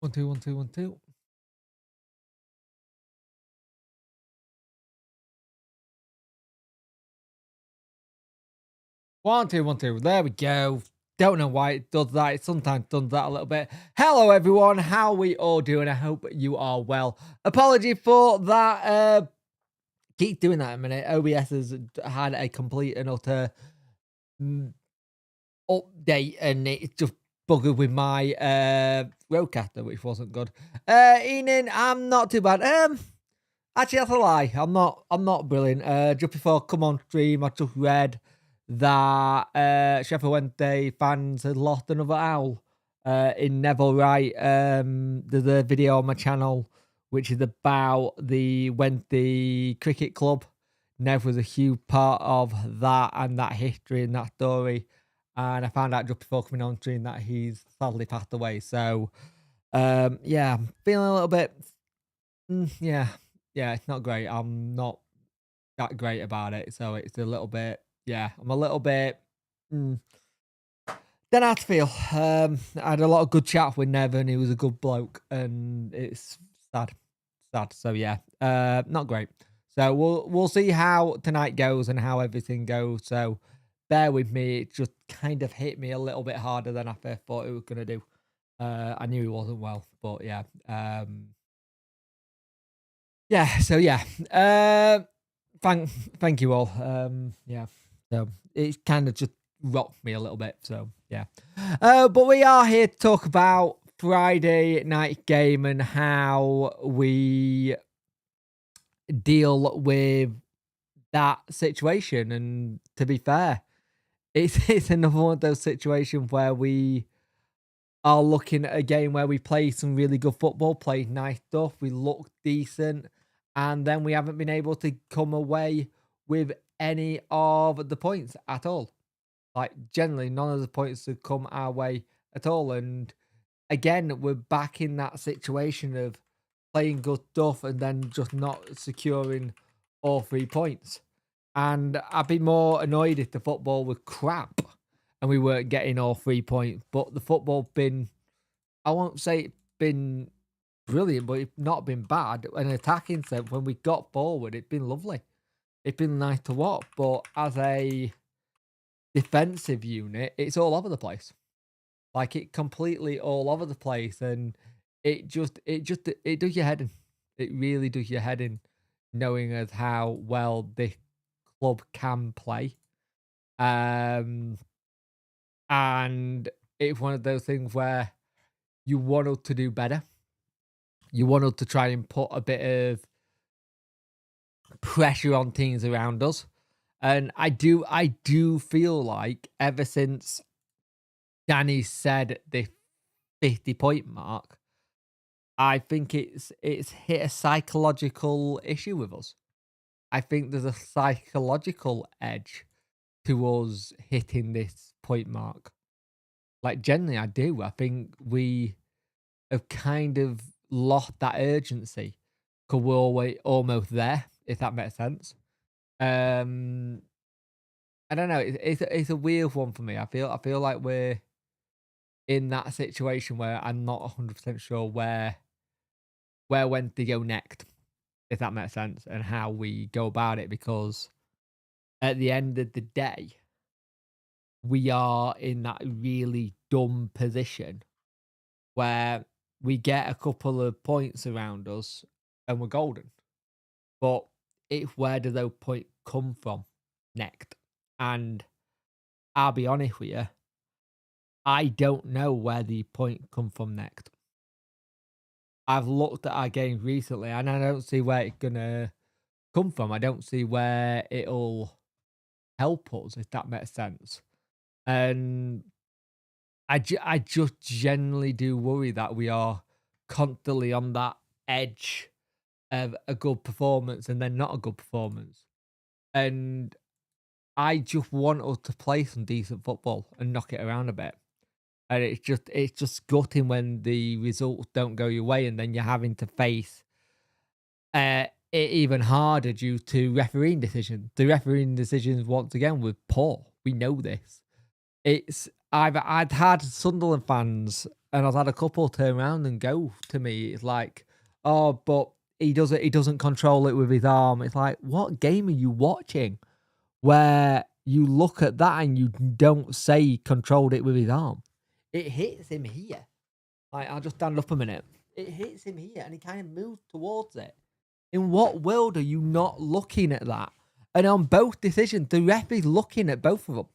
1, 2, 1, 2, 1, 2. 1, 2, 1, 2. There we go. Don't know why it does that. It sometimes does that a little bit. Hello, everyone. How are we all doing? I hope you are well. Apology for that. Keep doing that a minute. OBS has had a complete and utter update, and it just buggered with my roadcaster, which wasn't good. Evening, I'm not too bad. Actually, that's a lie. I'm not brilliant. Just before I come on stream, I just read that Sheffield Wednesday fans had lost another owl in Neville Wright. There's a video on my channel which is about the Wednesday Cricket Club. Nev was a huge part of that and that history and that story. And I found out just before coming on stream that he's sadly passed away. So, yeah, I'm feeling a little bit, yeah, it's not great. I'm not that great about it. So it's a little bit, yeah, I'm a little bit, don't know how to feel. I had a lot of good chat with Nevin. He was a good bloke, and it's sad. So yeah, not great. So we'll see how tonight goes and how everything goes. So bear with me. It just kind of hit me a little bit harder than I thought it was gonna do. I knew he wasn't well, but yeah. Yeah. So yeah. Thank you all. Yeah. So it kind of just rocked me a little bit. So yeah. But we are here to talk about Friday night game and how we deal with that situation. And to be fair, it's another one of those situations where we are looking at a game where we play some really good football, played nice stuff, we look decent, and then we haven't been able to come away with any of the points at all. Like, generally, none of the points have come our way at all. And again, we're back in that situation of playing good stuff and then just not securing all 3 points. And I'd be more annoyed if the football was crap and we weren't getting all 3 points. But the football been, I won't say it's been brilliant, but it's not been bad. An attacking sense, when we got forward, it's been lovely. It's been nice to watch. But as a defensive unit, it's all over the place. Like, it completely all over the place, and it does your head in. It really does your head in, knowing as how well this club can play. And it's one of those things where you want us to do better. You want us to try and put a bit of pressure on teams around us. And I do feel like ever since Danny said the 50-point mark, I think it's hit a psychological issue with us. I think there's a psychological edge to us hitting this point mark. Like, generally, I do. I think we have kind of lost that urgency because we're almost there, if that makes sense. I don't know. It's a weird one for me. I feel like we're in that situation where I'm not 100% sure where when to go next, if that makes sense, and how we go about it, because at the end of the day, we are in that really dumb position where we get a couple of points around us and we're golden. But it's where do those points come from next? And I'll be honest with you, I don't know where the point come from next. I've looked at our games recently and I don't see where it's gonna come from. I don't see where it'll help us, if that makes sense. And I just generally do worry that we are constantly on that edge of a good performance and then not a good performance. And I just want us to play some decent football and knock it around a bit. And it's just gutting when the results don't go your way, and then you're having to face it even harder due to refereeing decisions. The refereeing decisions, once again, were poor. We know this. I'd had Sunderland fans, and I've had a couple turn around and go to me. It's like, oh, but he doesn't control it with his arm. It's like, what game are you watching where you look at that and you don't say he controlled it with his arm? It hits him here. Like, I'll just stand up a minute. It hits him here, and he kind of moves towards it. In what world are you not looking at that? And on both decisions, the ref is looking at both of them.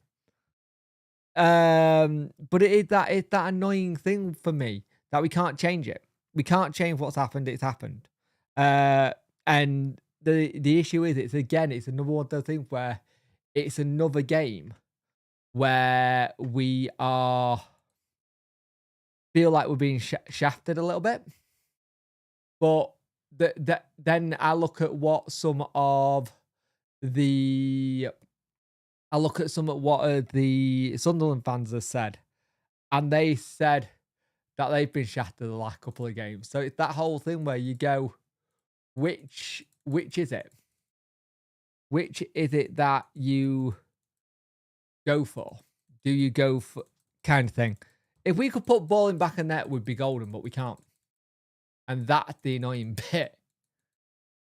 But it's that annoying thing for me that we can't change it. We can't change what's happened. It's happened. And the issue is, it's another one of those things where it's another game where we feel like we're being shafted a little bit. But then I look at what some of the Sunderland fans have said, and they said that they've been shafted the last couple of games. So it's that whole thing where you go, which is it? Which is it that you go for? Do you go for kind of thing? If we could put ball in back of net, we'd be golden, but we can't. And that's the annoying bit.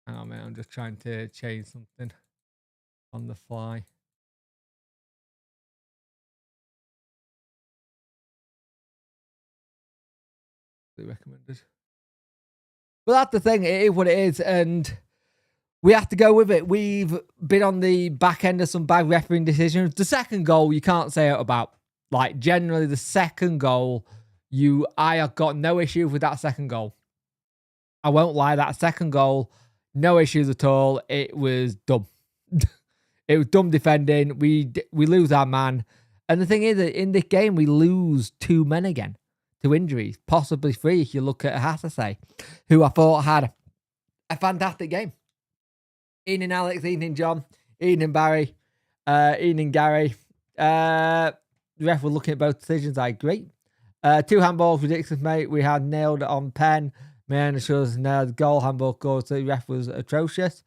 Hang on, man, I'm just trying to change something on the fly. Recommended. But that's the thing, it is what it is, and we have to go with it. We've been on the back end of some bad refereeing decisions. The second goal, you can't say it about. Like, generally, the second goal, I have got no issues with that second goal. I won't lie, that second goal, no issues at all. It was dumb. It was dumb defending. We lose our man. And the thing is that in this game, we lose 2 men again to injuries, possibly 3 if you look at Hassase, who I thought had a fantastic game. Ian and Alex, Ian and John, Ian and Barry, Ian and Gary. The ref was looking at both decisions. I agree. 2 handballs, ridiculous, mate. We had nailed on pen. Man, shows nailed goal. Handball goal. So the ref was atrocious.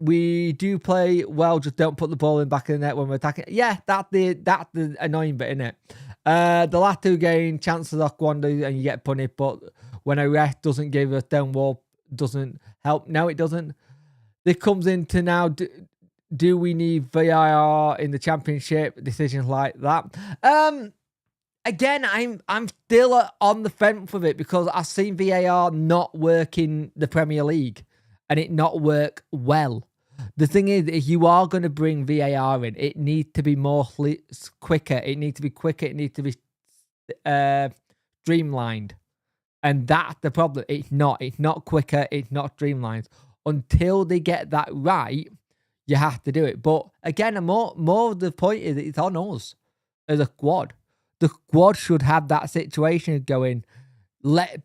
We do play well, just don't put the ball in back of the net when we're attacking. Yeah, that's the annoying bit, isn't it? The last 2 games, chances are squandered and you get punished, but when a ref doesn't give a stonewall, doesn't help. No, it doesn't. This comes into now, do we need VAR in the championship? Decisions like that. Again, I'm still on the fence with it because I've seen VAR not work in the Premier League and it not work well. The thing is, if you are going to bring VAR in, it needs to be more quicker. It needs to be quicker. It needs to be streamlined. And that's the problem. It's not quicker. It's not streamlined. Until they get that right, you have to do it. But again, more of the point is it's on us as a squad. The squad should have that situation going,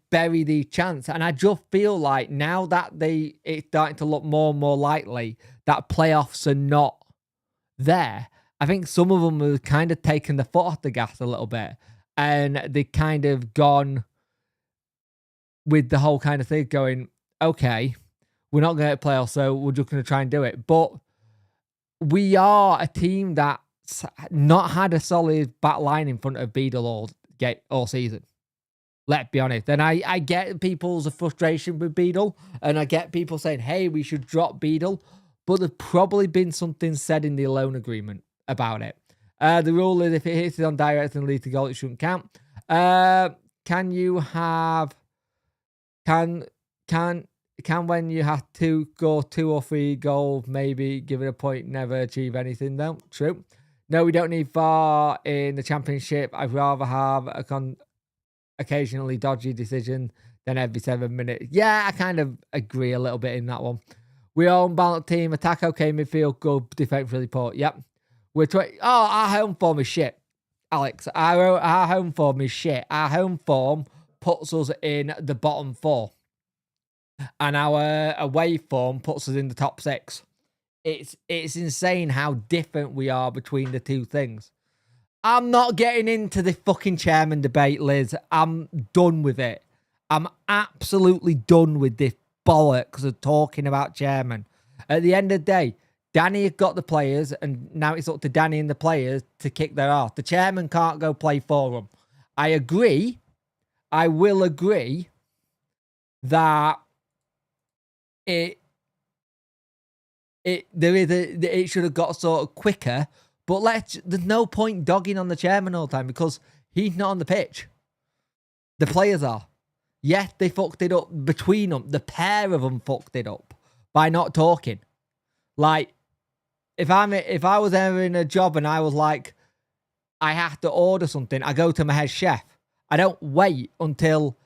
bury the chance. And I just feel like now that it's starting to look more and more likely that playoffs are not there, I think some of them have kind of taken the foot off the gas a little bit. And they kind of gone with the whole kind of thing going, okay, we're not going to playoffs, so we're just going to try and do it. But we are a team that's not had a solid back line in front of Beadle all season. Let's be honest. And I get people's frustration with Beadle, and I get people saying, hey, we should drop Beadle. But there's probably been something said in the loan agreement about it. The rule is if it hits it on direct and leads to goal, it shouldn't count. Can when you have to go 2 or 3 goals, maybe give it a point, never achieve anything though? True. No, we don't need VAR in the championship. I'd rather have a occasionally dodgy decision than every 7 minutes. Yeah, I kind of agree a little bit in that one. We are unbalanced team. Attack okay, midfield good, defense really poor. Yep. Our home form is shit. Alex, our home form is shit. Our home form puts us in the bottom 4. And our away form puts us in the top 6. It's insane how different we are between the two things. I'm not getting into the fucking chairman debate, Liz. I'm done with it. I'm absolutely done with this bollocks of talking about chairman. At the end of the day, Danny had got the players, and now it's up to Danny and the players to kick their ass. The chairman can't go play for them. I agree. I will agree that it should have got sort of quicker, but there's no point dogging on the chairman all the time because he's not on the pitch. The players are. Yes, they fucked it up between them. The pair of them fucked it up by not talking. Like, if I was ever in a job and I was like, I have to order something, I go to my head chef. I don't wait until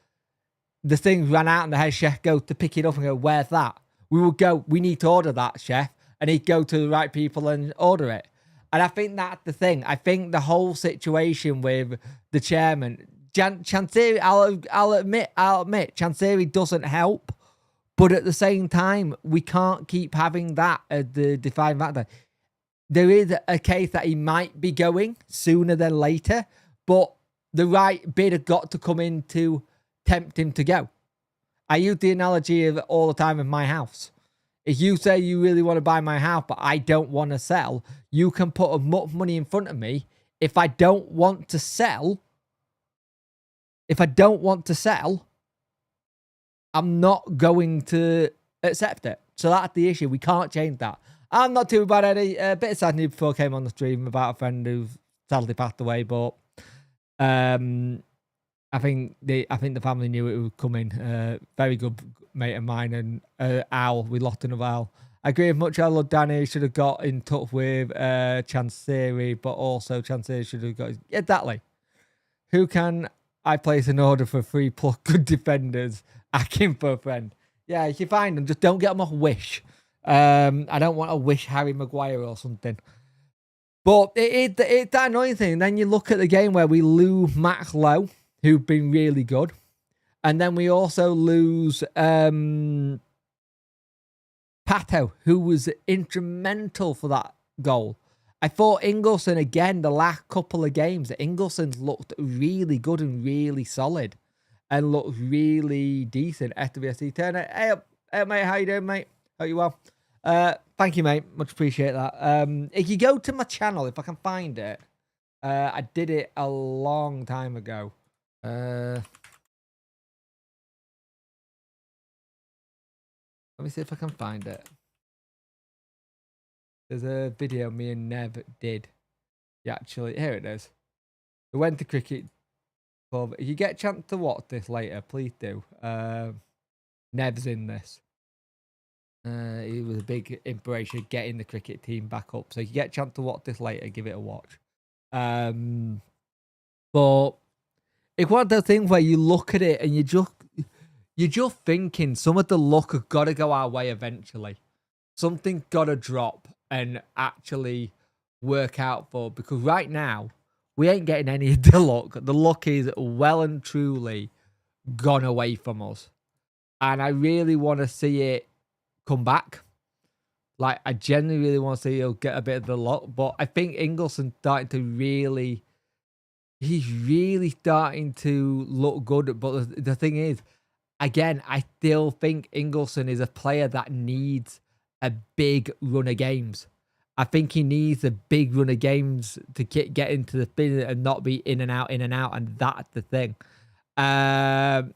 the thing ran out and the head chef goes to pick it up and go, where's that? We would go, we need to order that, chef. And he'd go to the right people and order it. And I think that's the thing. I think the whole situation with the chairman, Chansiri, I'll admit, Chansiri doesn't help. But at the same time, we can't keep having that as the defining factor. There is a case that he might be going sooner than later, but the right bid have got to come in to tempt him to go. I use the analogy of all the time in my house. If you say you really want to buy my house, but I don't want to sell, you can put as much money in front of me. If I don't want to sell, I'm not going to accept it. So that's the issue. We can't change that. I'm not too bad at it. A bit of sad news before I came on the stream about a friend who sadly passed away, but I think the family knew it would come in. Very good mate of mine, and Al, we lost another Al. I agree with much. I love Danny. Should have got in touch with Chansiri, but also Chansiri should have got exactly. Who can I place an order for 3+ good defenders? Acting for a friend. Yeah, if you find them, just don't get them off Wish. I don't want to Wish Harry Maguire or something. But it's that annoying thing. And then you look at the game where we lose Max Lowe, who've been really good. And then we also lose Pato, who was instrumental for that goal. I thought Ingelsson, again, the last couple of games, Ingelsson looked really good and really solid. And looked really decent. FWSC Turner. Hey, mate, how you doing, mate? Hope you well. Thank you, mate. Much appreciate that. If you go to my channel, if I can find it, I did it a long time ago. Let me see if I can find it. There's a video me and Nev did. Yeah, actually, here it is. We went to cricket. If you get a chance to watch this later, please do. Nev's in this. He was a big inspiration getting the cricket team back up. So if you get a chance to watch this later, give it a watch. But it's one of those things where you look at it and you're just thinking some of the luck have got to go our way eventually. Something's got to drop and actually work out for. Because right now, we ain't getting any of the luck. The luck is well and truly gone away from us. And I really want to see it come back. Like, I genuinely really want to see he'll get a bit of the luck. But I think Ingelson's starting to really... He's really starting to look good. But the thing is, again, I still think Ingelsson is a player that needs a big run of games. I think he needs a big run of games to get into the spin and not be in and out. And that's the thing. And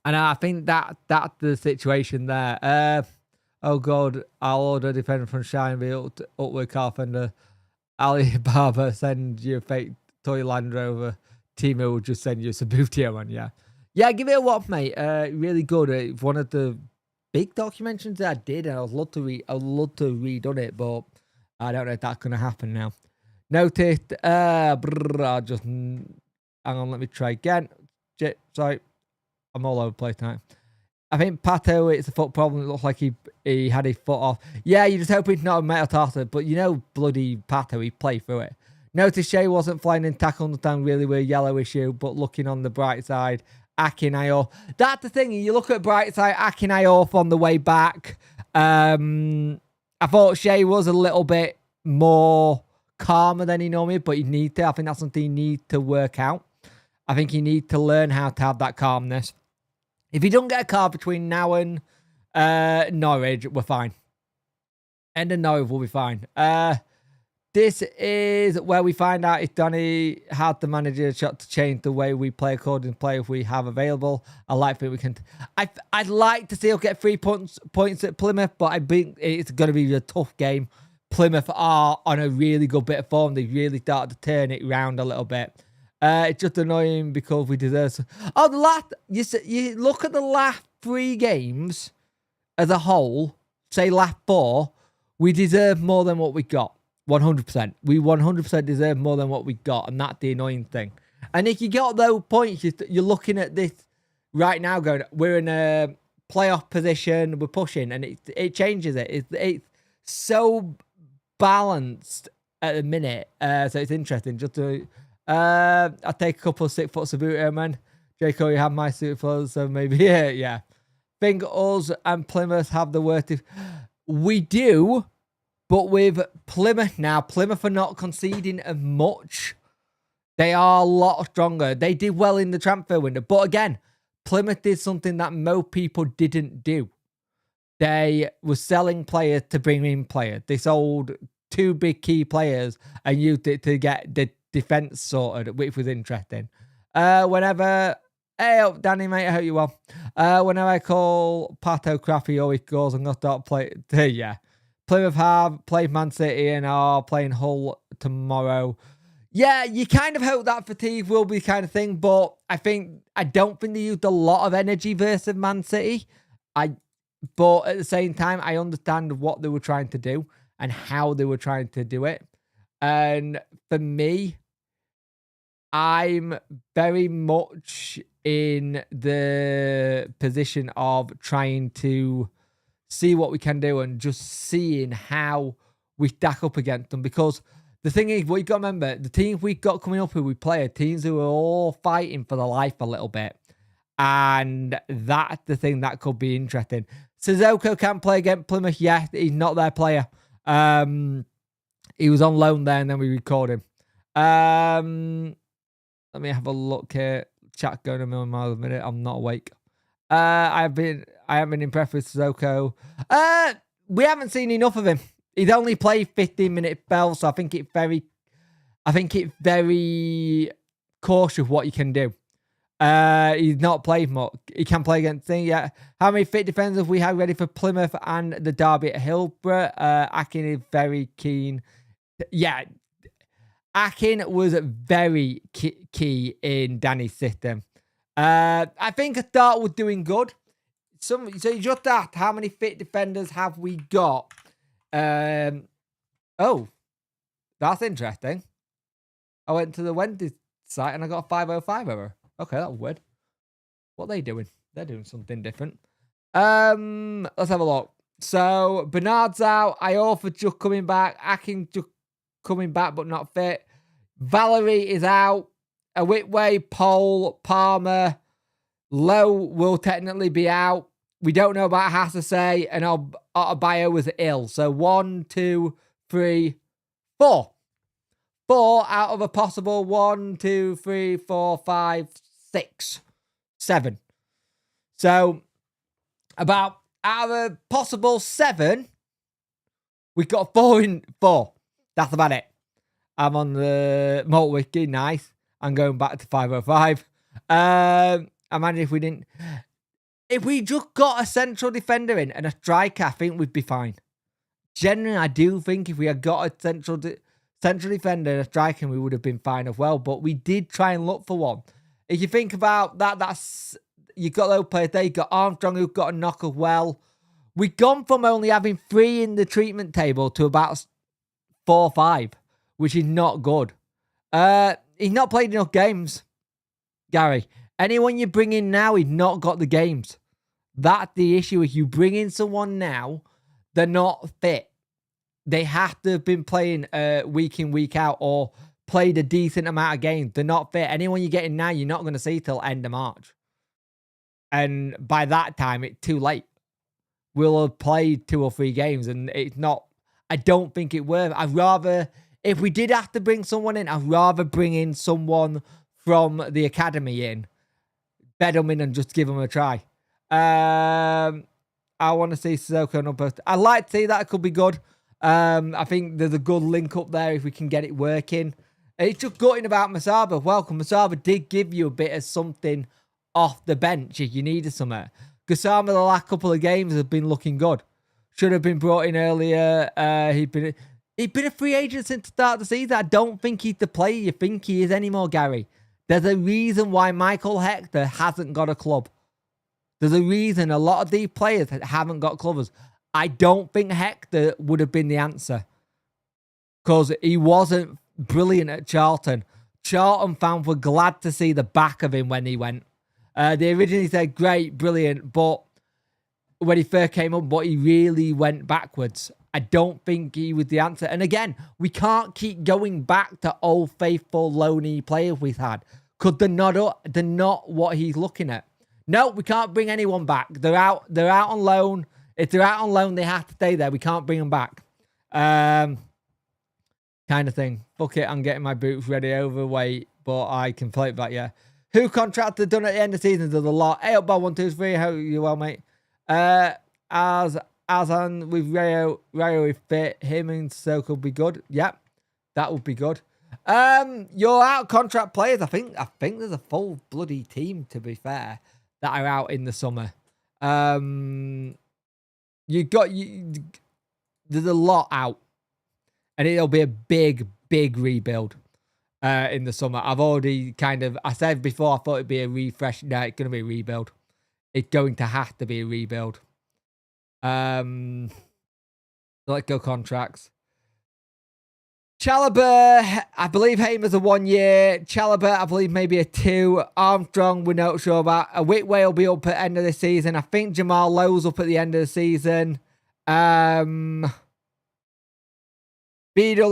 I think that's the situation there. Oh, God, I'll order a defender from Shine, upward Carpenter. Ali Barber, send you a fake toy Land Rover. Timo will just send you a Sabutio one, yeah. Yeah, give it a watch, mate. Really good. It's one of the big documentaries that I did, and I'd love to redone it, but I don't know if that's going to happen now. Noticed, I'll just, hang on, let me try again. Sorry, I'm all over the place tonight. I think Pato, it's a foot problem. It looks like he had his foot off. Yeah, you're just hoping it's not a metatarsal, but you know bloody Pato, he played through it. Noticed Shea wasn't flying in tackle, understand really with a yellow issue, but looking on the bright side, Akinio. That's the thing. You look at bright side, Akinio on the way back. I thought Shea was a little bit more calmer than he normally, but I think that's something he needs to work out. I think he needs to learn how to have that calmness. If he doesn't get a card between now and Norwich, we're fine. End of Norwich will be fine. This is where we find out if Danny had the manager shot to change the way we play according to players we have available. I like that we can. I'd like to see us get 3 points at Plymouth, but I think it's going to be a tough game. Plymouth are on a really good bit of form. They really started to turn it around a little bit. It's just annoying because we deserve. Oh, the last you look at the last 3 games as a whole. Say last 4, we deserve more than what we got. 100%. We 100% deserve more than what we got, and that's the annoying thing. And if you got those points, you're looking at this right now going, we're in a playoff position, we're pushing, and it changes it. It's so balanced at the minute, so it's interesting. Just to, I'll take a couple of 6 foot of boot here, man. Jaco, you have my suit for us, so maybe, yeah. Think us and Plymouth have the worst. We do. But with Plymouth now, Plymouth are not conceding as much. They are a lot stronger. They did well in the transfer window. But again, Plymouth did something that most people didn't do. They were selling players to bring in players. They sold 2 big key players and used it to get the defence sorted, which was interesting. Whenever... Hey, Danny, mate, I hope you're well. Whenever I call Pato crappy, he always goes, I'm going to start playing... yeah. Plymouth have played Man City and are playing Hull tomorrow. Yeah, you kind of hope that fatigue will be the kind of thing, but I don't think they used a lot of energy versus Man City. But at the same time, I understand what they were trying to do and how they were trying to do it. And for me, I'm very much in the position of trying to see what we can do and just seeing how we stack up against them. Because the thing is, what you got to remember, the teams we've got coming up who we play are teams who are all fighting for their life a little bit. And that's the thing that could be interesting. Sissoko can't play against Plymouth. Yeah, he's not their player. He was on loan there and then we recorded him. Let me have a look here. Chat going a million miles a minute. I'm not awake. I haven't been impressed with Sissoko. We haven't seen enough of him. He's only played 15-minute spells, so I think it's very cautious what you can do. He's not played much. He can play against things yet. How many fit defenders have we had ready for Plymouth and the derby at Hillsborough? Akin is very keen. Yeah, Akin was very key in Danny's system. I think a start was doing good. So you just asked, how many fit defenders have we got? Oh, that's interesting. I went to the Wendy's site and I got a 505 error. Okay, that was weird. What are they doing? They're doing something different. Let's have a look. So Bernard's out. Iorfa just coming back. Akin just coming back but not fit. Valerie is out. Whitway, Pole, Palmer, Lowe will technically be out. We don't know about Hassasay, and Otabio was ill. So 1, 2, 3, 4. 4 out of a possible 1, 2, 3, 4, 5, 6, 7. So about out of a possible 7, we've got 4 in 4. That's about it. I'm on the Malt Whisky. Nice. I'm going back to 505. Imagine if we just got a central defender in and a striker, I think we'd be fine. Generally, I do think if we had got a central defender and a striker, we would have been fine as well. But we did try and look for one. If you think about that, you got those players there. You got Armstrong who got a knock as well. We've gone from only having 3 in the treatment table to about 4 or 5, which is not good. He's not played enough games, Gary. Anyone you bring in now, he's not got the games. That's the issue. If you bring in someone now, they're not fit. They have to have been playing week in, week out, or played a decent amount of games. They're not fit. Anyone you get in now, you're not going to see till end of March. And by that time, it's too late. We'll have played 2 or 3 games, and it's not... I don't think it's worth it. I'd rather... If we did have to bring someone in, I'd rather bring in someone from the academy in, bed them in and just give them a try. I want to see Sissoko and I'd like to see that. It could be good. I think there's a good link up there if we can get it working. It's just gutting about Masaba. Welcome. Masaba did give you a bit of something off the bench if you needed something. Gassama, the last couple of games have been looking good. Should have been brought in earlier. He'd been a free agent since the start of the season. I don't think he's the player you think he is anymore, Gary. There's a reason why Michael Hector hasn't got a club. There's a reason a lot of these players haven't got clubs. I don't think Hector would have been the answer because he wasn't brilliant at Charlton. Charlton fans were glad to see the back of him when he went. They originally said, great, brilliant, but when he first came up, but he really went backwards. I don't think he was the answer. And again, we can't keep going back to old faithful loanee players we've had because they're not what he's looking at. No, we can't bring anyone back. They're out on loan. If they're out on loan, they have to stay there. We can't bring them back. Kind of thing. Fuck it, I'm getting my boots ready, overweight, but I can play it back, yeah. Who contracted done at the end of the season? There's a lot. Hey up, Bob 1, 2, 3. How you well, mate? As on with Rayo if fit, him and Stoke will be good. Yep, that would be good. Your out contract players. I think there's a full bloody team, to be fair, that are out in the summer. There's a lot out, and it'll be a big rebuild in the summer. I've already I said before I thought it'd be a refresh. No, it's gonna be a rebuild. It's going to have to be a rebuild. Let's go contracts. Chalobah, I believe Hamer's a 1 year. Chalobah, I believe maybe a 2. Armstrong, we're not sure about. A Whitway will be up at the end of the season. I think Jamal Lowe's up at the end of the season. Beadle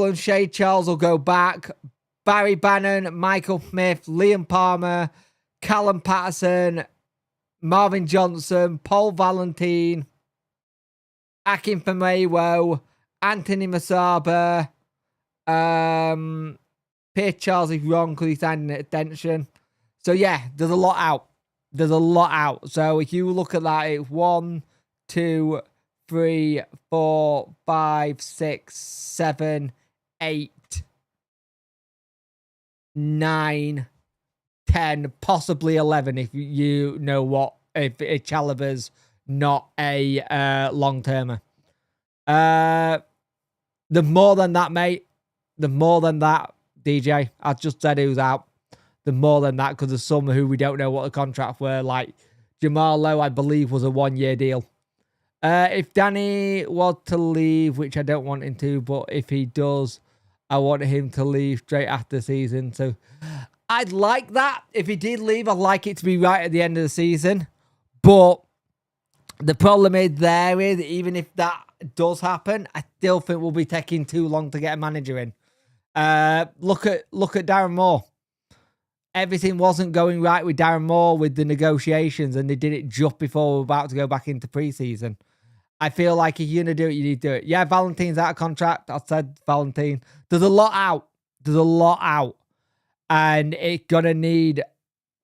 and Shay Charles will go back. Barry Bannon, Michael Smith, Liam Palmer, Callum Patterson, Marvin Johnson, Paul Valentine, Akin Famewo, Anthony Masaba, Pierre Charles is wrong because he signed an extension. So yeah, there's a lot out. So if you look at that, it's 1, 2, 3, 4, 5, 6, 7, 8, 9, 10, possibly 11 if you know what, if Chalobah's not a long-termer. The more than that, mate. The more than that, DJ. I just said who's out. The more than that, because there's some who we don't know what the contracts were. Like Jamal Lowe, I believe, was a 1 year deal. If Danny was to leave, which I don't want him to, but if he does, I want him to leave straight after the season. So I'd like that. If he did leave, I'd like it to be right at the end of the season. But the problem is even if that does happen, I still think we'll be taking too long to get a manager in. Look at Darren Moore. Everything wasn't going right with Darren Moore with the negotiations, and they did it just before we were about to go back into preseason. I feel like if you're going to do it, you need to do it. Yeah, Valentine's out of contract. I said Valentine. There's a lot out. And it's going to need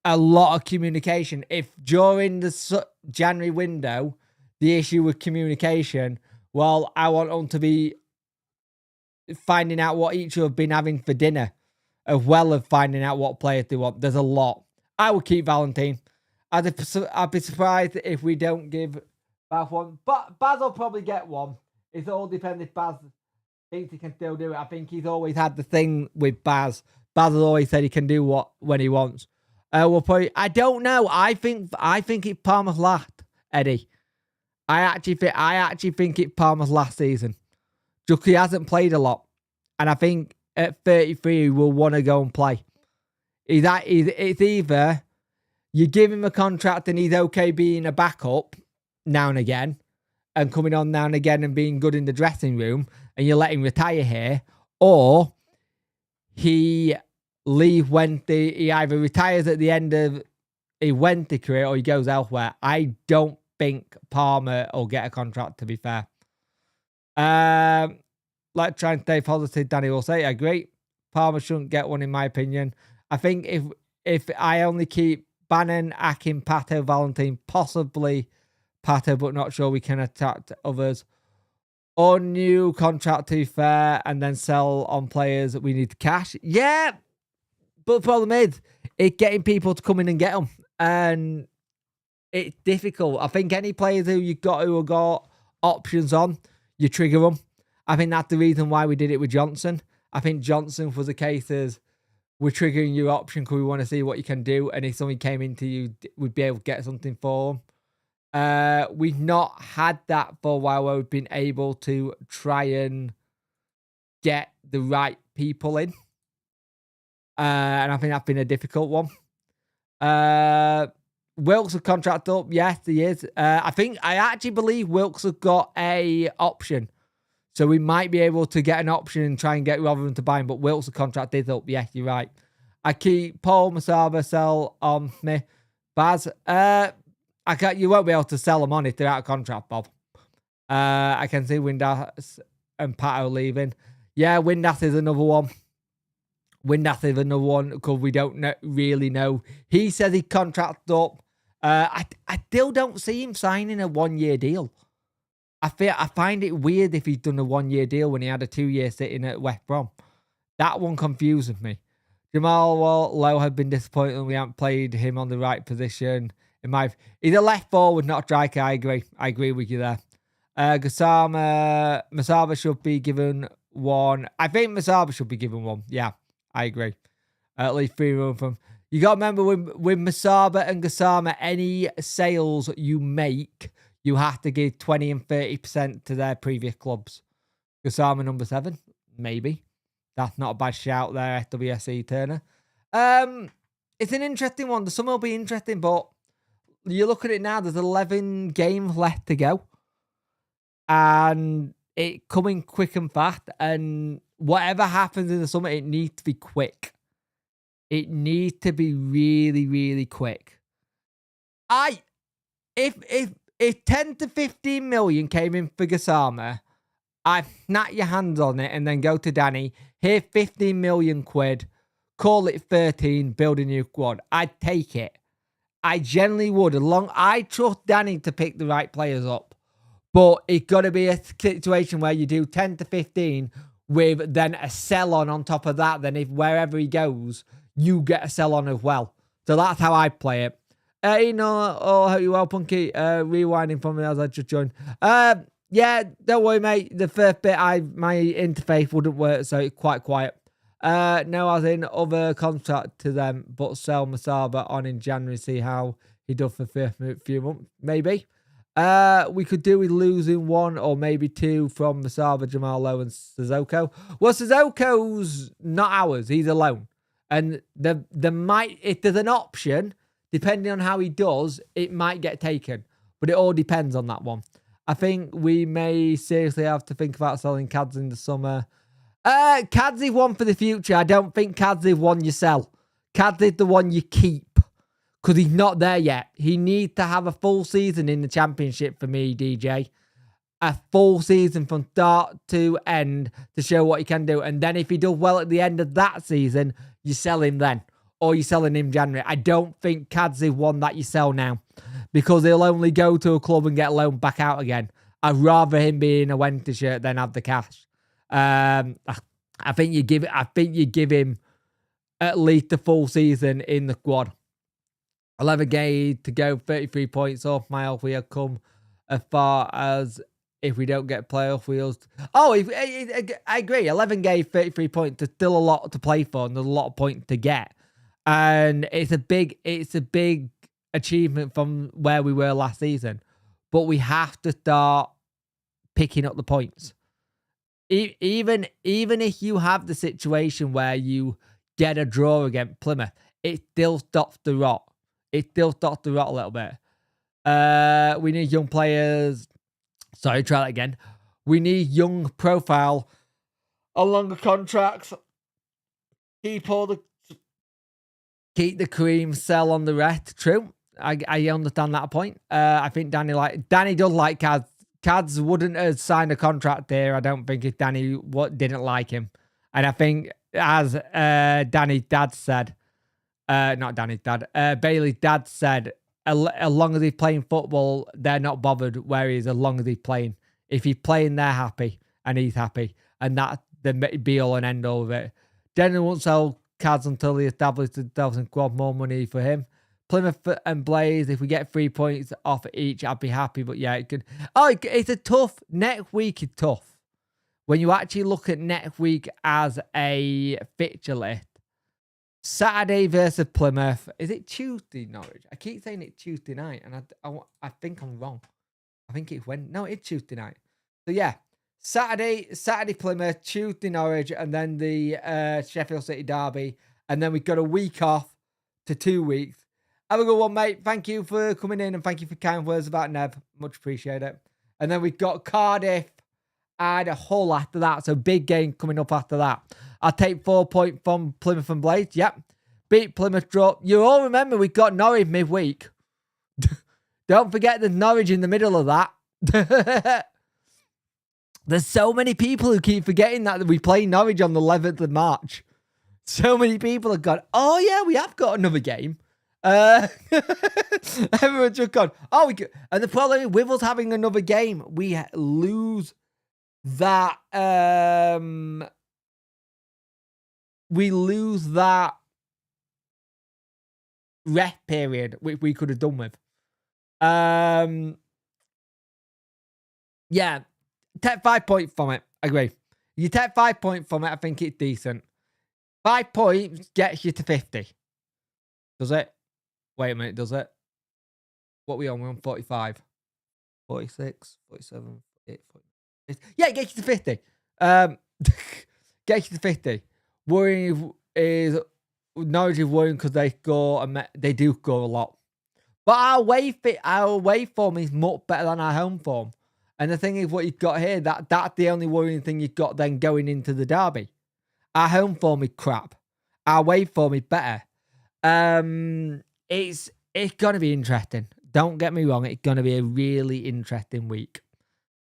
a lot of communication. If during the January window, the issue with communication, well, I want them to be finding out what each have been having for dinner, as well as finding out what players they want. There's a lot. I would keep Valentine. I'd be surprised if we don't give Baz one. But Baz will probably get one. It all depends if Baz thinks he can still do it. I think he's always had the thing with Baz. Baz has always said he can do when he wants. I don't know. I think it's Palmer's last, Eddie. I actually think it's Palmer's last season. Just he hasn't played a lot. And I think at 33 he will want to go and play. It's either you give him a contract and he's okay being a backup now and again and coming on now and again and being good in the dressing room and you let him retire here, or he leave when he either retires at the end of a Wednesday career or he goes elsewhere. I don't think Palmer will get a contract, to be fair. Let's try and stay positive, Danny will say. I agree. Palmer shouldn't get one, in my opinion. I think if I only keep Bannon, Akin, Pato, Valentine, possibly Pato, but not sure we can attack others. Or new contract to be fair, and then sell on players that we need to cash. Yeah, but the problem is, it's getting people to come in and get them. And it's difficult. I think any players who have got options on, you trigger them. I think that's the reason why we did it with Johnson. I think Johnson was a case as we're triggering your option because we want to see what you can do. And if something came into you, we'd be able to get something for them. We've not had that for a while where we've been able to try and get the right people in. And I think that's been a difficult one. Wilkes' contract up. Yes, he is. I actually believe Wilkes has got a option. So we might be able to get an option and try and get Rotherham to buy him. But Wilkes' contract is up. Yes, you're right. I keep Paul Masaba, sell on me. Baz, you won't be able to sell them on if they're out of contract, Bob. I can see Windass and Pato leaving. Yeah, Windass is another one. Windass is another one because we don't really know. He says he contracted up. I still don't see him signing a 1-year deal. I find it weird if he's done a 1-year deal when he had a 2-year sitting at West Brom. That one confuses me. Jamal Lowe had been disappointed when we haven't played him on the right position. He's a left forward, not a striker. I agree with you there. Masaba should be given one. I think Masaba should be given one. Yeah, I agree. At least 3 room from. You got to remember with Masaba and Gassama, any sales you make, you have to give 20 and 30% to their previous clubs. Gassama number 7, maybe. That's not a bad shout there, FWSC Turner. It's an interesting one. The summer will be interesting, but you look at it now, there's 11 games left to go. And it coming quick and fast. And whatever happens in the summer, it needs to be quick. It needs to be really, really quick. If 10 to 15 million came in for Gassama, I'd snap your hands on it and then go to Danny. Here, 15 million quid. Call it 13. Build a new squad. I'd take it. I generally would. I trust Danny to pick the right players up. But it's got to be a situation where you do 10 to 15 with then a sell on top of that. Then if wherever he goes, you get a sell on as well. So that's how I play it. Hope you well, Punky. Rewinding from me as I just joined. Yeah, don't worry, mate. The first bit, my interface wouldn't work, so it's quite quiet. No, as in other contract to them, but sell Masaba on in January, see how he does for a few months, maybe. We could do with losing 1 or maybe 2 from Masaba, Jamal Lowe, and Sissoko. Well, Sissoko's not ours. He's alone. And if there's an option, depending on how he does, it might get taken. But it all depends on that one. I think we may seriously have to think about selling Cads in the summer. Cads is one for the future. I don't think Cads is one you sell. Cads is the one you keep. Because he's not there yet. He needs to have a full season in the Championship for me, DJ. A full season from start to end to show what he can do. And then if he does well at the end of that season, you sell him then. Or you're selling him January. I don't think Cads is one that you sell now. Because he'll only go to a club and get loaned back out again. I'd rather him be in a Wednesday shirt than have the cash. I think you give him at least a full season in the squad. 11 games to go, 33 points off my off. We have come as far as if we don't get playoff wheels. Oh, I agree. 11 games, 33 points. There's still a lot to play for and there's a lot of points to get. And it's a big achievement from where we were last season. But we have to start picking up the points. Even if you have the situation where you get a draw against Plymouth, it still stops the rot. It still stops the rot a little bit. We need young players. Sorry, try that again. We need young profile on longer contracts. Keep the cream, sell on the rest. True. I understand that point. I think Danny does like Cads. Cads wouldn't have signed a contract there, I don't think, if Danny didn't like him. And I think, as Danny's dad said, not Danny's dad, Bailey's dad said, as long as he's playing football, they're not bothered where he is, as long as he's playing. If he's playing, they're happy and he's happy, and that's the be all and end all of it. Generally won't sell cards until he establishes themselves and quad more money for him. Plymouth and Blaze, if we get 3 points off each, I'd be happy. But yeah, it could. Oh, it's a tough. Next week is tough. When you actually look at next week as a fixture list, Saturday versus Plymouth. Is it Tuesday, Norwich? I keep saying it's Tuesday night, and I think I'm wrong. I think it's when. No, it's Tuesday night. So yeah, Saturday Plymouth, Tuesday Norwich, and then the Sheffield City derby, and then we've got a week off to 2 weeks. Have a good one, mate. Thank you for coming in, and thank you for kind words about Nev. Much appreciate it. And then we've got Cardiff and Hull after that. So big game coming up after that. I'll take 4 points from Plymouth and Blades. Yep. Beat Plymouth, draw. You all remember we've got Norwich midweek. Don't forget there's Norwich in the middle of that. There's so many people who keep forgetting that we play Norwich on the 11th of March. So many people have gone, oh yeah, we have got another game. Everyone's just gone, oh, and the problem is with us having another game, we lose that, rest period, which we could have done with. Yeah, take 5 points from it. I agree. You take 5 points from it, I think it's decent. 5 points gets you to 50. Does it? Wait a minute, does it? What are we on? We're on 45. 46, 47, 48, 49. Yeah, it gets you to 50. Gets you to 50. Worrying is Norwich is worrying because they do score a lot. But our away form is much better than our home form. And the thing is, what you've got here, that's the only worrying thing you've got then going into the derby. Our home form is crap. Our away form is better. It's going to be interesting. Don't get me wrong. It's going to be a really interesting week.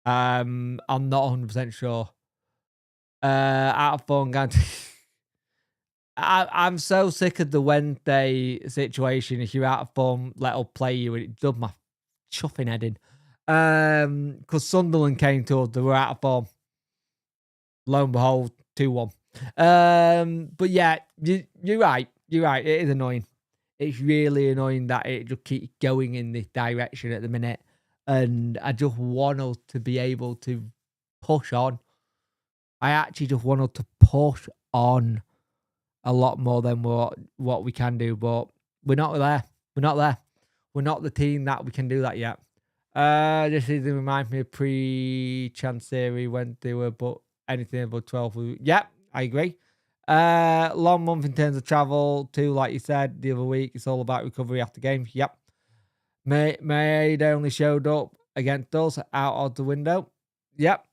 I'm not 100% sure. Out of form, I'm so sick of the Wednesday situation. If you're out of form, let us play you. And it does my chuffing head in. Because Sunderland came to us. They were out of form. Lo and behold, 2-1. But yeah, you're right. You're right. It is annoying. It's really annoying that it just keeps going in this direction at the minute. And I just want us to be able to push on. I actually just want us to push on a lot more than what we can do. But we're not there. We're not there. We're not the team that we can do that yet. This season reminds me of pre-Chancery when they were but anything above 12. Yep, I agree. Long month in terms of travel too, like you said the other week. It's all about recovery after games. Yep. May only showed up against us out of the window. Yep.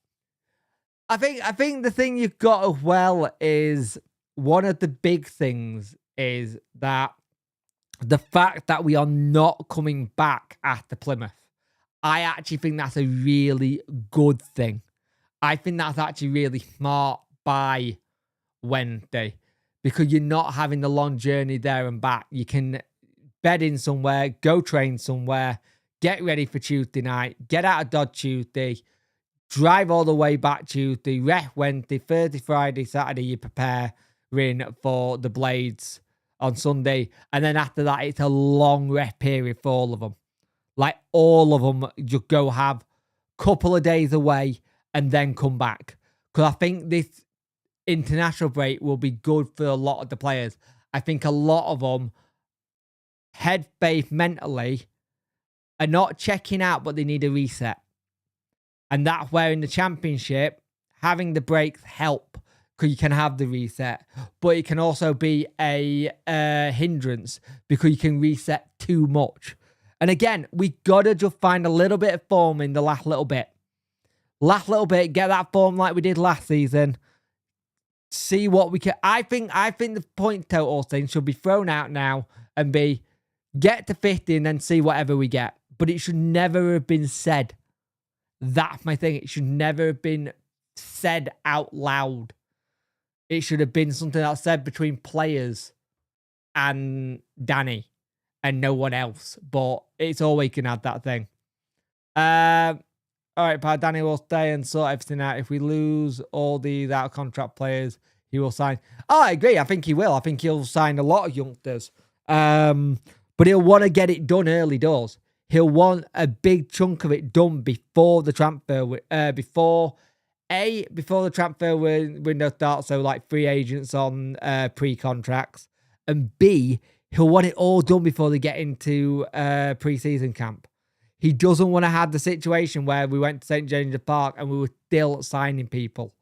I think the thing you've got as well is one of the big things is that the fact that we are not coming back after Plymouth. I actually think that's a really good thing. I think that's actually really smart by Wednesday because you're not having the long journey there and back. You can bed in somewhere, go train somewhere, get ready for Tuesday night, get out of Dodge Tuesday, drive all the way back Tuesday, rest Wednesday, Thursday, Friday, Saturday, you prepare in for the Blades on Sunday. And then after that, it's a long rest period for all of them. Like all of them, just go have a couple of days away and then come back. Because I think this international break will be good for a lot of the players. I think a lot of them, head-based mentally, are not checking out, but they need a reset. And that's where in the championship, having the breaks help because you can have the reset. But it can also be a hindrance because you can reset too much. And again, we got to just find a little bit of form in the last little bit. Get that form like we did last season. See what we can. I think the point total thing should be thrown out now and be get to 50 and then see whatever we get. But it should never have been said. That's my thing. It should never have been said out loud. It should have been something that's said between players and Danny and no one else. But it's always going to have that thing. All right, pal, Danny will stay and sort everything out. If we lose all these out of contract players, he will sign. Oh, I agree. I think he will. I think he'll sign a lot of youngsters. But he'll want to get it done early doors. He'll want a big chunk of it done before the transfer, before the transfer window starts. So like free agents on pre-contracts, and B, he'll want it all done before they get into pre-season camp. He doesn't want to have the situation where we went to St. James's Park and we were still signing people.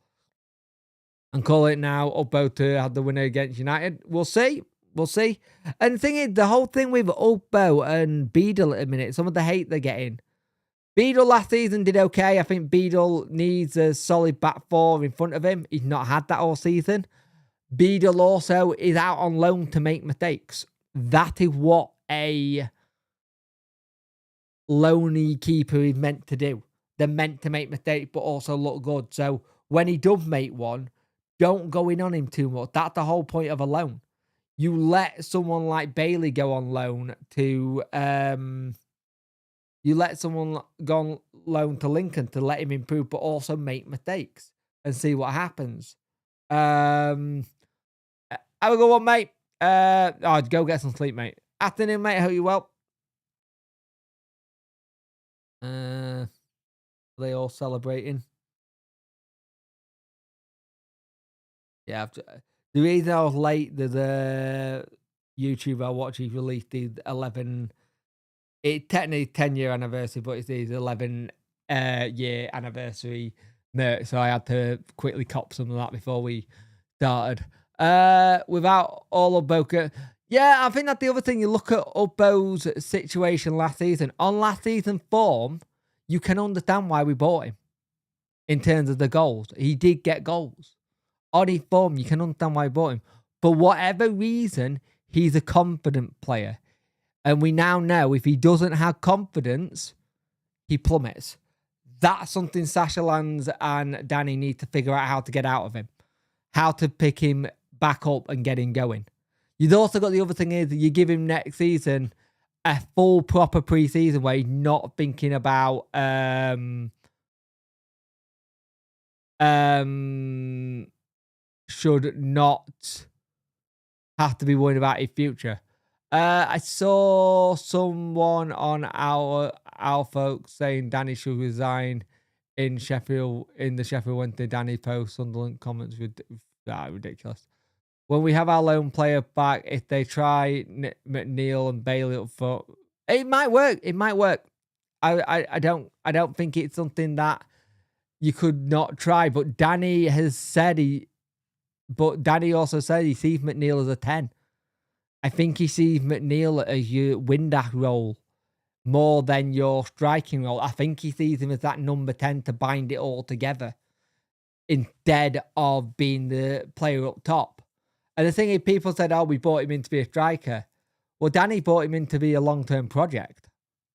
And call it now Upbo to have the winner against United. We'll see. We'll see. And the thing is, the whole thing with Upbo and Beadle at the minute, some of the hate they're getting. Beadle last season did okay. I think Beadle needs a solid back four in front of him. He's not had that all season. Beadle also is out on loan to make mistakes. That is what a loany keeper is meant to do. They're meant to make mistakes, but also look good. So when he does make one, don't go in on him too much. That's the whole point of a loan. You let someone like Bailey go on loan to Lincoln to let him improve, but also make mistakes and see what happens. Have a good one, mate. Go get some sleep, mate. Afternoon, mate. Hope you well. Are they all celebrating? Yeah. The reason I was late, there's a YouTuber I watch. He released the 11. It technically 10-year anniversary, but it's his 11 year anniversary merch. So I had to quickly cop some of that before we started. Without all of Boca. Yeah, I think that's the other thing. You look at Upbo's situation last season. On last season form, you can understand why we bought him in terms of the goals. He did get goals. On his form, you can understand why we bought him. For whatever reason, he's a confident player. And we now know if he doesn't have confidence, he plummets. That's something Sasha Lands and Danny need to figure out how to get out of him. How to pick him back up and get him going. You've also got the other thing is you give him next season a full proper pre-season where he's not thinking about should not have to be worried about his future. I saw someone on our folks saying Danny should resign in Sheffield, in the Sheffield Wednesday. Danny post Sunderland comments with ridiculous. When we have our lone player back, if they try McNeil and Bailey up front, it might work. It might work. I don't think it's something that you could not try. But Danny has said Danny also said he sees McNeil as a 10. I think he sees McNeil as your Windass role more than your striking role. I think he sees him as that number 10 to bind it all together instead of being the player up top. And the thing is, people said, we bought him in to be a striker. Well, Danny bought him in to be a long-term project.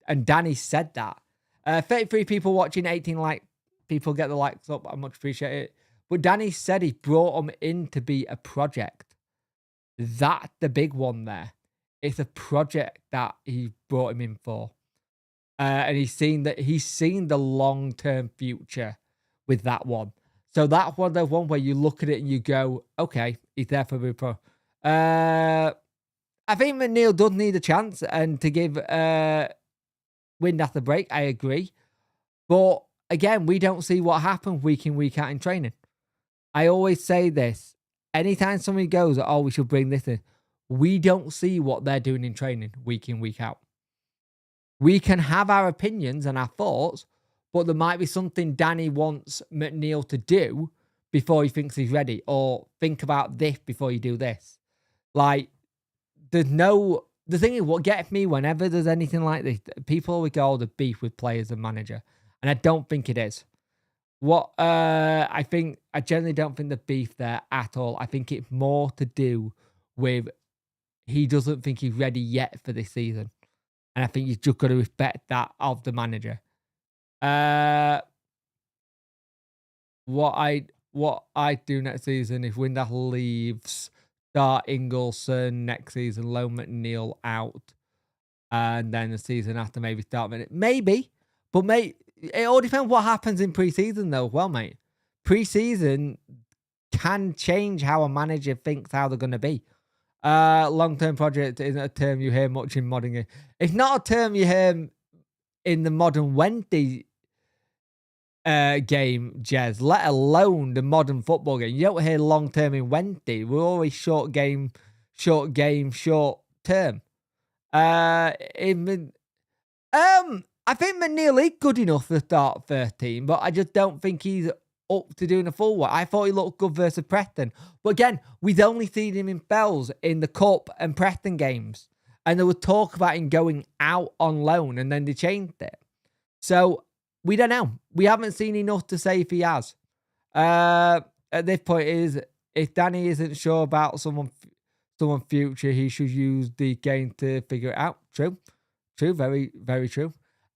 And Danny said that. 33 people watching, 18 people get the likes up. I much appreciate it. But Danny said he brought him in to be a project. That's the big one there. It's a project that he brought him in for. And he's seen the long-term future with that one. So that's one of the one where you look at it and you go, okay, he's there for the pro. I think McNeil does need a chance and to give Windass a break. I agree. But again, we don't see what happens week in, week out in training. I always say this. Anytime somebody goes, we should bring this in. We don't see what they're doing in training week in, week out. We can have our opinions and our thoughts, but there might be something Danny wants McNeil to do before he thinks he's ready, or think about this before you do this. The thing is, what gets me whenever there's anything like this, people always go, the beef with players and manager. And I don't think it is. I generally don't think the beef there at all. I think it's more to do with he doesn't think he's ready yet for this season. And I think you've just got to respect that of the manager. What I do next season if Windass leaves, start Ingleson next season, loan McNeil out, and then the season after maybe start minute. Maybe. But mate, it all depends what happens in pre-season, though. Well, mate, pre-season can change how a manager thinks how they're going to be. Long-term project isn't a term you hear much in modding. It's not a term you hear in the modern Wednesday game, Jez, let alone the modern football game. You don't hear long-term in Wednesday. We're always short game, short term. I think McNeil is good enough to start 13, but I just don't think he's up to doing a full one. I thought he looked good versus Preston. But again, we'd only seen him in spells in the Cup and Preston games. And there was talk about him going out on loan, and then they changed it. So, we don't know. We haven't seen enough to say if he has. At this point, if Danny isn't sure about someone future, he should use the game to figure it out. True. Very, very true.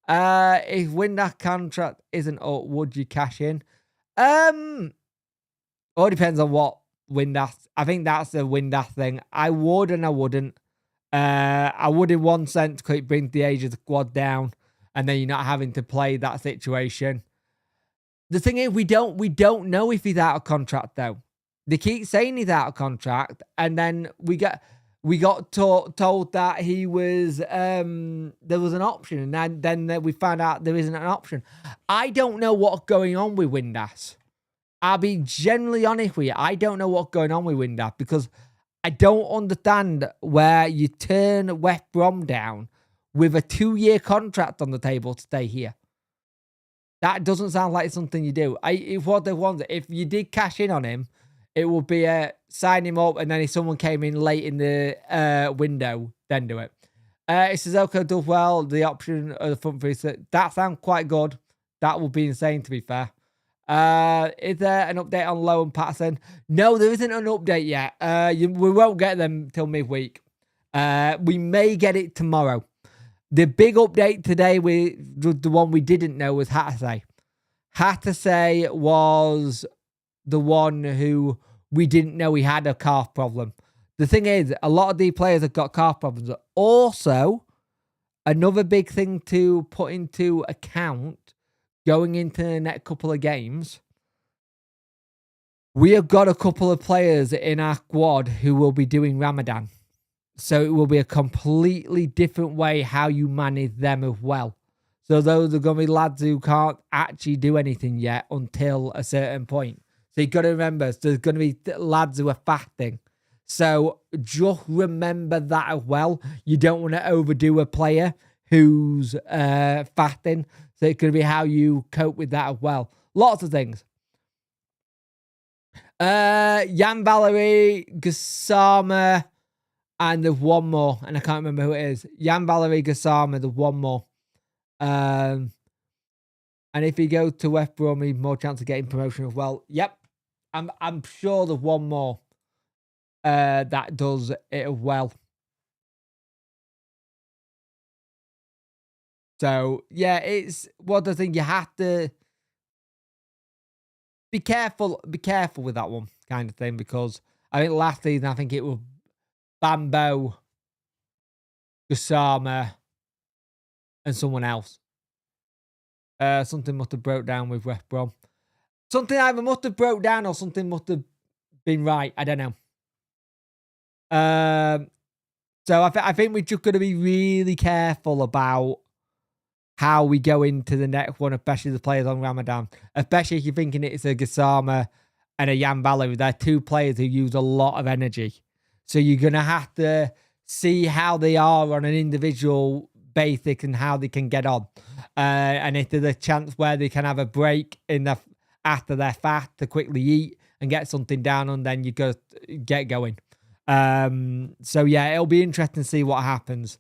If Windass contract isn't up, would you cash in? All depends on what Windass. I think that's the Windass thing. I would and I wouldn't. I would in one sense because it brings the age of the squad down, and then you're not having to play that situation. The thing is, we don't know if he's out of contract though. They keep saying he's out of contract, and then we got told that he was there was an option, and then we found out there isn't an option. I don't know what's going on with Windass. I'll be generally honest with you. I don't know what's going on with Windass because I don't understand where you turn West Brom down with a 2-year contract on the table to stay here. That doesn't sound like something you do. If what they want, if you did cash in on him, it would be sign him up, and then if someone came in late in the window, then do it. If Sissoko does well, the option of the front three, that sounds quite good. That would be insane, to be fair. Is there an update on Lowe and Patterson? No, there isn't an update yet. We won't get them till midweek. We may get it tomorrow. The big update today, the one we didn't know, was Hatase. Hatase was the one who we didn't know he had a calf problem. The thing is, a lot of these players have got calf problems. Also, another big thing to put into account going into the next couple of games, we have got a couple of players in our squad who will be doing Ramadan. So it will be a completely different way how you manage them as well. So those are going to be lads who can't actually do anything yet until a certain point. So you've got to remember, there's going to be lads who are fasting. So just remember that as well. You don't want to overdo a player who's fasting. So it could be how you cope with that as well. Lots of things. Jan Valerie, Gassama, and there's one more, and I can't remember who it is. Jan Valerie, Gassama, there's one more. And if he goes to West Brom, he's more chance of getting promotion as well. Yep. I'm sure there's one more that does it as well. So, yeah, it's what I think you have to be careful with that one kind of thing, because I think last season, I think it was Bambo, Gassama, and someone else. Something must have broke down with West Brom. Something either must have broke down or something must have been right. I don't know. So I think we're just going to be really careful about how we go into the next one, especially the players on Ramadan. Especially if you're thinking it's a Gassama and a Jan Valerie. They're two players who use a lot of energy. So you're going to have to see how they are on an individual basis and how they can get on. And if there's a chance where they can have a break after their fast to quickly eat and get something down, and then you go get going. So yeah, it'll be interesting to see what happens.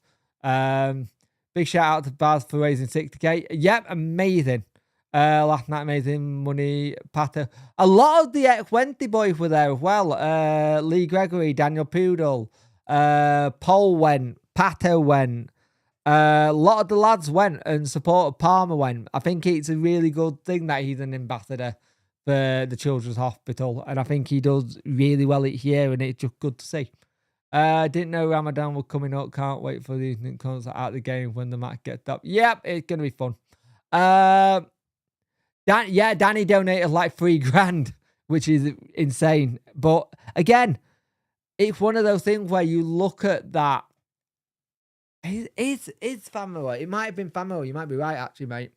Big shout out to Baz for raising 60k. Yep, amazing. Last night, amazing money. Pato. A lot of the X20 boys were there as well. Lee Gregory, Daniel Poodle, Paul went, Pato went. A lot of the lads went and supported Palmer went. I think it's a really good thing that he's an ambassador for the Children's Hospital, and I think he does really well each year, and it's just good to see. Didn't know Ramadan was coming up. Can't wait for the evening concert at the game when the match gets up. Yep, it's going to be fun. Danny donated like $3,000, which is insane. But again, it's one of those things where you look at that. It's family. It might have been family. You might be right, actually, mate.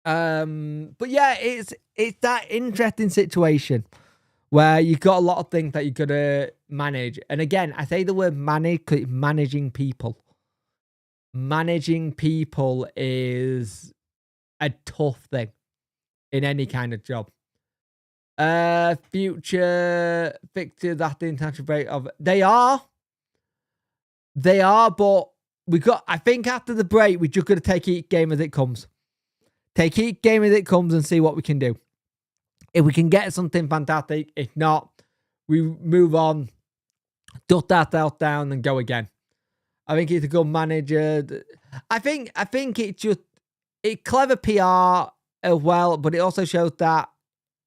But yeah, it's that interesting situation where you've got a lot of things that you gotta manage. And again, I say the word manage 'cause it's managing people. Managing people is a tough thing in any kind of job. Future fixtures after the international break of they are, but I think after the break, we just got to take each game as it comes. Take each game as it comes and see what we can do. If we can get something fantastic, if not, we move on, dust ourselves down and go again. I think he's a good manager. I think it's clever PR as well, but it also shows that,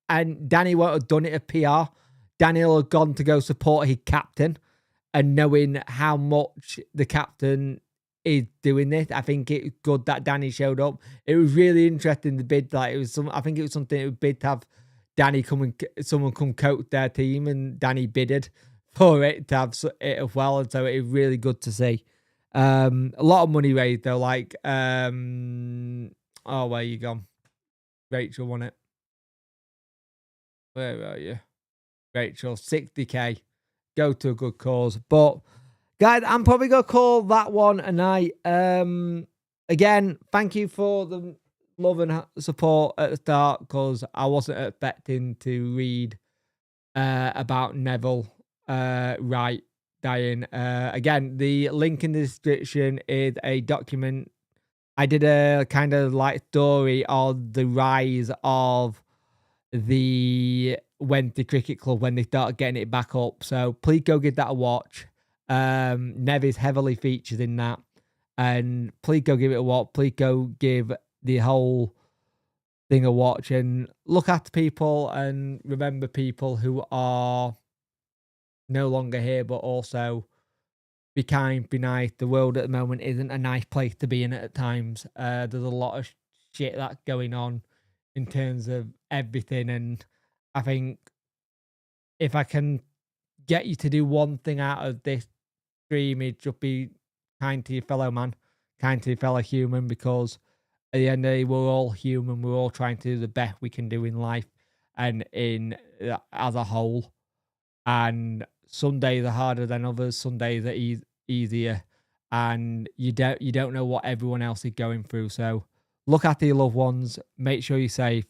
and Danny won't have done it at PR. Danny will have gone to go support his captain, and knowing how much the captain is doing this, I think it's good that Danny showed up. It was really interesting, the bid. Like I think it was something it would bid to have Danny someone come coach their team, and Danny bidded for it to have it as well, and so it was really good to see. A lot of money raised though. Like, where you gone? Rachel won it. Where are you, Rachel? 60k. Go to a good cause. But guys, I'm probably gonna call that one a night. Again, thank you for the love and support at the start, because I wasn't expecting to read about Neville Wright dying. Again, the link in the description is a document. I did a kind of like story of the rise of the Wednesday Cricket Club when they started getting it back up. So please go give that a watch. Nev is heavily featured in that. And please go give it a watch. Please go give the whole thing a watch and look at people and remember people who are no longer here, but also be kind, be nice. The world at the moment isn't a nice place to be in at times. There's a lot of shit that's going on in terms of everything, and I think if I can get you to do one thing out of this stream, it just be kind to your fellow man, kind to your fellow human, because at the end of the day, we're all human. We're all trying to do the best we can do in life and in as a whole. And some days are harder than others. Some days are easier, and you don't know what everyone else is going through. So look after your loved ones. Make sure you're safe,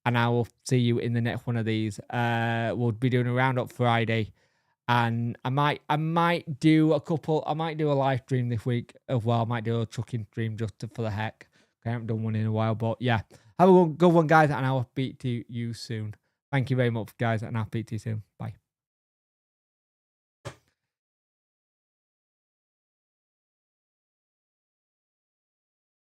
and I will see you in the next one of these. We'll be doing a roundup Friday, and I might do a live stream this week as well. I might do a trucking stream just for the heck. I haven't done one in a while, but yeah, have a good one, guys, and I will speak to you soon. Thank you very much, guys, and I'll speak to you soon. Bye.